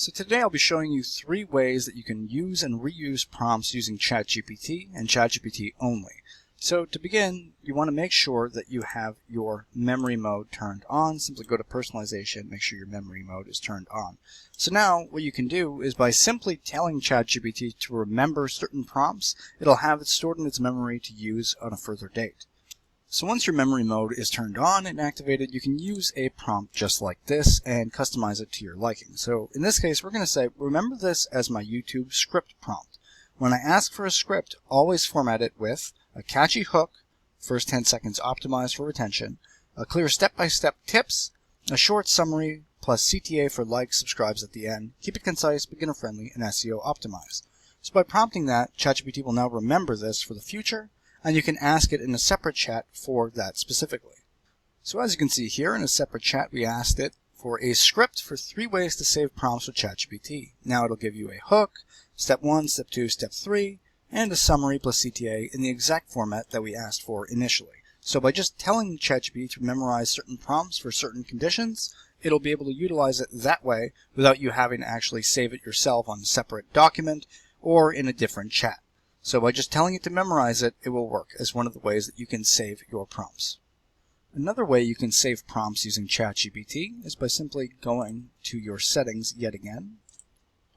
So today I'll be showing you 3 ways that you can use and reuse prompts using ChatGPT and ChatGPT only. So to begin, you want to make sure that you have your memory mode turned on. Simply go to personalization, make sure your memory mode is turned on. So now what you can do is by simply telling ChatGPT to remember certain prompts, it'll have it stored in its memory to use on a further date. So once your memory mode is turned on and activated, you can use a prompt just like this and customize it to your liking. So in this case, we're going to say, remember this as my YouTube script prompt. When I ask for a script, always format it with a catchy hook, first 10 seconds optimized for retention, a clear step-by-step tips, a short summary, plus CTA for likes, subscribes at the end, keep it concise, beginner-friendly, and SEO optimized. So by prompting that, ChatGPT will now remember this for the future, and you can ask it in a separate chat for that specifically. So as you can see here in a separate chat, we asked it for a script for 3 ways to save prompts with ChatGPT. Now it'll give you a hook, step 1, step 2, step 3, and a summary plus CTA in the exact format that we asked for initially. So by just telling ChatGPT to memorize certain prompts for certain conditions, it'll be able to utilize it that way without you having to actually save it yourself on a separate document or in a different chat. So by just telling it to memorize it, it will work as one of the ways that you can save your prompts. Another way you can save prompts using ChatGPT is by simply going to your settings yet again.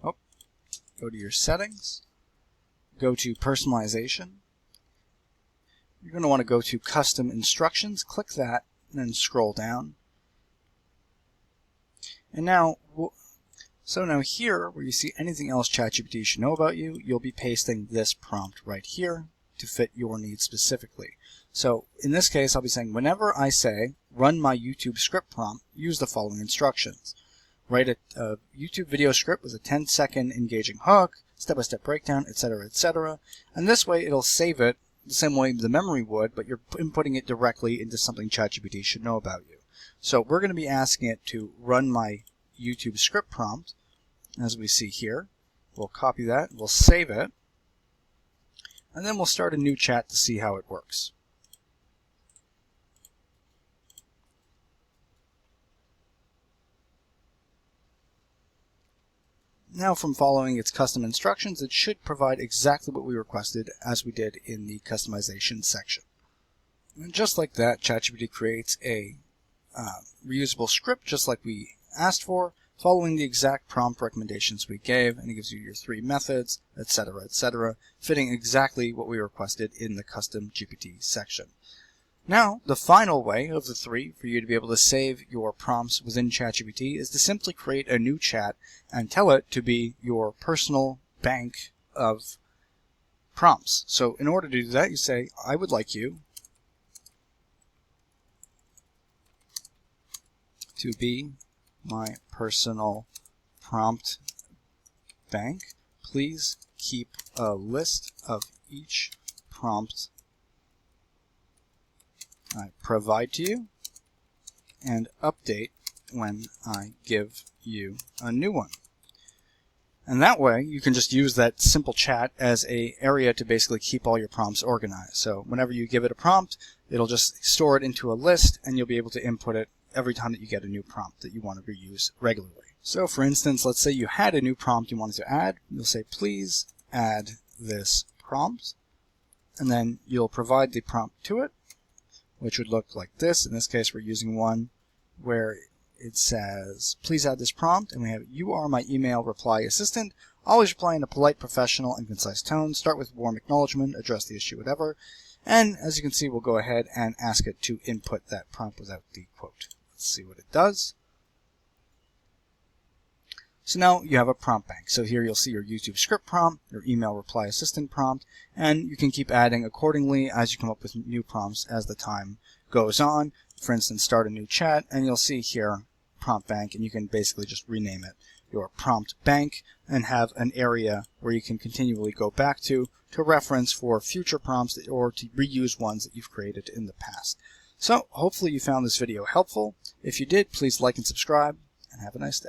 Go to your settings, go to personalization. You're going to want to go to custom instructions, click that, and then scroll down. And now, now here, where you see anything else ChatGPT should know about you, you'll be pasting this prompt right here to fit your needs specifically. So in this case, I'll be saying, whenever I say, run my YouTube script prompt, use the following instructions. Write a YouTube video script with a 10-second engaging hook, step-by-step breakdown, etc., etc. And this way, it'll save it the same way the memory would, but you're inputting it directly into something ChatGPT should know about you. So we're going to be asking it to run my YouTube script prompt, as we see here. We'll copy that, we'll save it, and then we'll start a new chat to see how it works. Now from following its custom instructions, it should provide exactly what we requested as we did in the customization section. And just like that, ChatGPT creates a reusable script just like we asked for, following the exact prompt recommendations we gave, and it gives you your 3 methods, etc., fitting exactly what we requested in the custom GPT section. Now, the final way of the 3 for you to be able to save your prompts within ChatGPT is to simply create a new chat and tell it to be your personal bank of prompts. So in order to do that, you say, I would like you to be my personal prompt bank. Please keep a list of each prompt I provide to you and update when I give you a new one. And that way you can just use that simple chat as an area to basically keep all your prompts organized. So whenever you give it a prompt, it'll just store it into a list and you'll be able to input it every time that you get a new prompt that you want to reuse regularly. So for instance, let's say you had a new prompt you wanted to add. You'll say, please add this prompt, and then you'll provide the prompt to it, which would look like this. In this case, we're using one where it says, please add this prompt, and we have, you are my email reply assistant. Always reply in a polite, professional, and concise tone. Start with warm acknowledgement, address the issue, whatever. And as you can see, we'll go ahead and ask it to input that prompt without the quote. Let's see what it does. So now you have a prompt bank. So here you'll see your YouTube script prompt, your email reply assistant prompt, and you can keep adding accordingly as you come up with new prompts as the time goes on. For instance, start a new chat, and you'll see here prompt bank, and you can basically just rename it your prompt bank and have an area where you can continually go back to reference for future prompts or to reuse ones that you've created in the past. So hopefully you found this video helpful. If you did, please like and subscribe, and have a nice day.